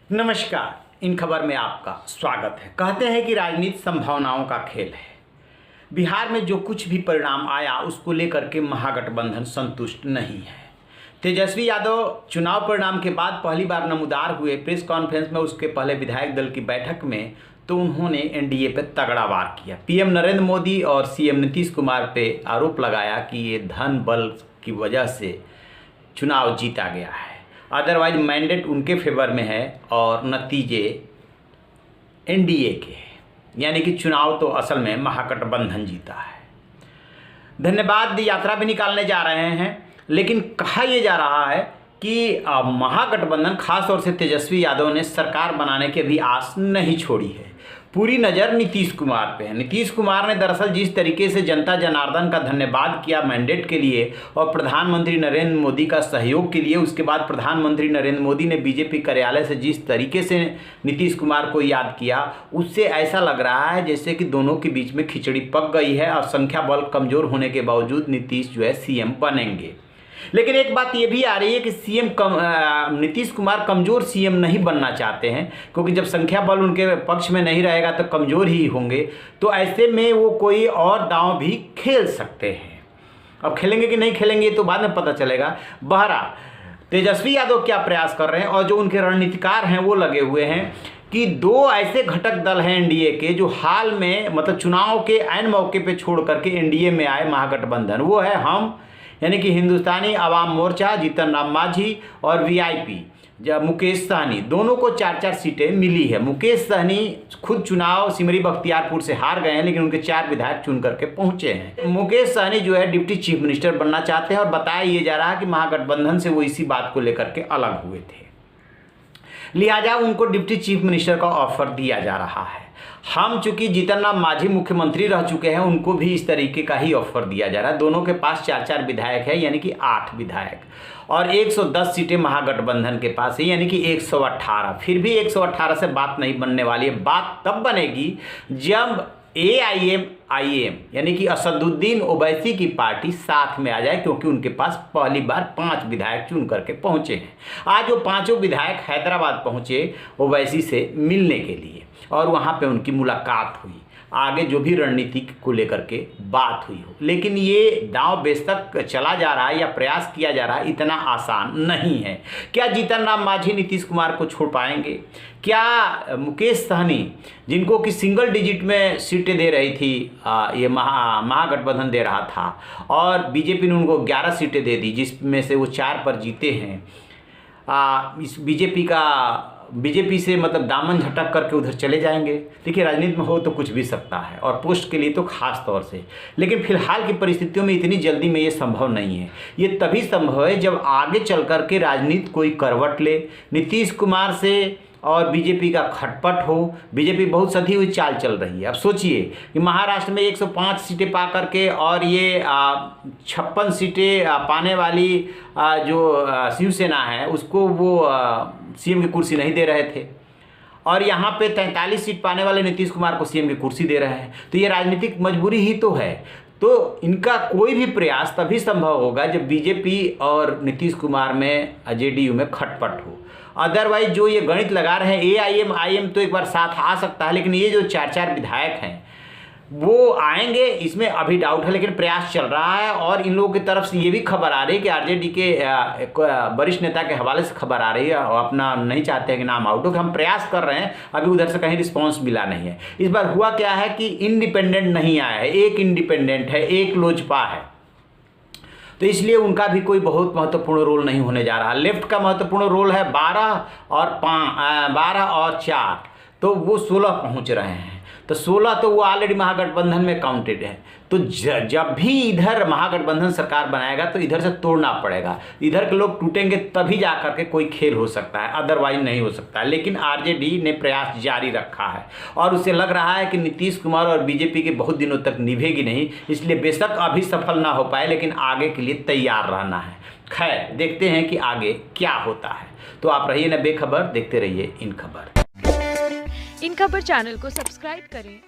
नमस्कार, इन खबर में आपका स्वागत है। कहते हैं कि राजनीति संभावनाओं का खेल है। बिहार में जो कुछ भी परिणाम आया उसको लेकर के महागठबंधन संतुष्ट नहीं है। तेजस्वी यादव चुनाव परिणाम के बाद पहली बार नमूदार हुए प्रेस कॉन्फ्रेंस में। उसके पहले विधायक दल की बैठक में तो उन्होंने एनडीए पर तगड़ा वार किया। पीएम नरेंद्र मोदी और सीएम नीतीश कुमार पे आरोप लगाया कि ये धन बल की वजह से चुनाव जीता गया है, अदरवाइज मैंडेट उनके फेवर में है और नतीजे एनडीए के हैं, यानी कि चुनाव तो असल में महागठबंधन जीता है। धन्यवाद यात्रा भी निकालने जा रहे हैं, लेकिन कहा यह जा रहा है कि महागठबंधन खास तौर से तेजस्वी यादव ने सरकार बनाने की भी आस नहीं छोड़ी है। पूरी नज़र नीतीश कुमार पे है। नीतीश कुमार ने दरअसल जिस तरीके से जनता जनार्दन का धन्यवाद किया मैंडेट के लिए और प्रधानमंत्री नरेंद्र मोदी का सहयोग के लिए, उसके बाद प्रधानमंत्री नरेंद्र मोदी ने बीजेपी कार्यालय से जिस तरीके से नीतीश कुमार को याद किया, उससे ऐसा लग रहा है जैसे कि दोनों के बीच में खिचड़ी पक गई है और संख्या बल कमज़ोर होने के बावजूद नीतीश जो है सीएम बनेंगे। लेकिन एक बात ये भी आ रही है कि नीतीश कुमार कमज़ोर सीएम नहीं बनना चाहते हैं, क्योंकि जब संख्या बल उनके पक्ष में नहीं रहेगा तो कमज़ोर ही होंगे। तो ऐसे में वो कोई और दांव भी खेल सकते हैं। अब खेलेंगे कि नहीं खेलेंगे तो बाद में पता चलेगा। बहरहाल तेजस्वी यादव क्या प्रयास कर रहे हैं और जो उनके रणनीतिकार हैं वो लगे हुए हैं कि दो ऐसे घटक दल हैं एनडीए के जो हाल में मतलब चुनाव के ऐन मौके पर छोड़ करके एनडीए में आए महागठबंधन। वो है हम, यानी कि हिंदुस्तानी आवाम मोर्चा, जीतन राम मांझी और वीआईपी मुकेश सहनी, दोनों को 4-4 सीटें मिली है। मुकेश सहनी खुद चुनाव सिमरी बख्तियारपुर से हार गए हैं, लेकिन उनके 4 विधायक चुन करके पहुंचे हैं। मुकेश सहनी जो है डिप्टी चीफ मिनिस्टर बनना चाहते हैं और बताया ये जा रहा है कि महागठबंधन से वो इसी बात को लेकर के अलग हुए थे, लिहाजा उनको डिप्टी चीफ मिनिस्टर का ऑफर दिया जा रहा है। हम चूंकि जीतन राम मांझी मुख्यमंत्री रह चुके हैं, उनको भी इस तरीके का ही ऑफर दिया जा रहा है। दोनों के पास 4-4 विधायक है, यानी कि 8 विधायक और 110 सीटें महागठबंधन के पास है, यानी कि 118। फिर भी 118 से बात नहीं बनने वाली है। बात तब बनेगी जब AIM यानी कि असदुद्दीन ओवैसी की पार्टी साथ में आ जाए, क्योंकि उनके पास पहली बार 5 विधायक चुन करके पहुंचे हैं। आज वो 5 विधायक हैदराबाद पहुंचे ओवैसी से मिलने के लिए और वहां पे उनकी मुलाकात हुई, आगे जो भी रणनीति को लेकर के बात हुई हो। लेकिन ये दांव बेशक चला जा रहा है या प्रयास किया जा रहा है, इतना आसान नहीं है। क्या जीतन राम मांझी नीतीश कुमार को छोड़ पाएंगे? क्या मुकेश सहनी, जिनको कि सिंगल डिजिट में सीटें दे रही थी ये महागठबंधन दे रहा था और बीजेपी ने उनको 11 सीटें दे दी, जिसमें से वो 4 पर जीते हैं, इस बीजेपी से मतलब दामन झटक करके उधर चले जाएंगे? देखिए, राजनीति में हो तो कुछ भी सकता है और पोस्ट के लिए तो खास तौर से, लेकिन फिलहाल की परिस्थितियों में इतनी जल्दी में ये संभव नहीं है। ये तभी संभव है जब आगे चल करके राजनीति कोई करवट ले, नीतीश कुमार से और बीजेपी का खटपट हो। बीजेपी बहुत सधी हुई चाल चल रही है। अब सोचिए कि महाराष्ट्र में 105 सीटें पा करके और ये 56 सीटें पाने वाली जो शिवसेना है उसको वो सीएम की कुर्सी नहीं दे रहे थे, और यहाँ पे 43 सीट पाने वाले नीतीश कुमार को सीएम की कुर्सी दे रहे हैं। तो ये राजनीतिक मजबूरी ही तो है। तो इनका कोई भी प्रयास तभी संभव होगा जब बीजेपी और नीतीश कुमार में जेडीयू में खटपट हो। अदरवाइज जो ये गणित लगा रहे हैं AIM तो एक बार साथ आ सकता है, लेकिन ये जो 4-4 विधायक हैं वो आएंगे इसमें अभी डाउट है, लेकिन प्रयास चल रहा है। और इन लोगों की तरफ से ये भी खबर आ रही है कि आरजेडी के वरिष्ठ नेता के हवाले से खबर आ रही है, और अपना नहीं चाहते हैं कि नाम आउट हो, कि हम प्रयास कर रहे हैं, अभी उधर से कहीं रिस्पांस मिला नहीं है। इस बार हुआ क्या है कि इंडिपेंडेंट नहीं आया है, एक इंडिपेंडेंट है, एक लोजपा है, तो इसलिए उनका भी कोई बहुत महत्वपूर्ण रोल नहीं होने जा रहा। लेफ्ट का महत्वपूर्ण रोल है 12 और 4, तो वो 16 पहुंच रहे हैं। तो 16 तो वो ऑलरेडी महागठबंधन में काउंटेड है। तो जब भी इधर महागठबंधन सरकार बनाएगा तो इधर से तोड़ना पड़ेगा, इधर के लोग टूटेंगे तभी जा करके कोई खेल हो सकता है, अदरवाइज नहीं हो सकता है। लेकिन आरजेडी ने प्रयास जारी रखा है और उसे लग रहा है कि नीतीश कुमार और बीजेपी के बहुत दिनों तक निभेगी नहीं, इसलिए बेशक अभी सफल ना हो पाए, लेकिन आगे के लिए तैयार रहना है। खैर, देखते हैं कि आगे क्या होता है। तो आप रहिए ना बेखबर, देखते रहिए इन खबर। इन खबर चैनल को सब्सक्राइब करें।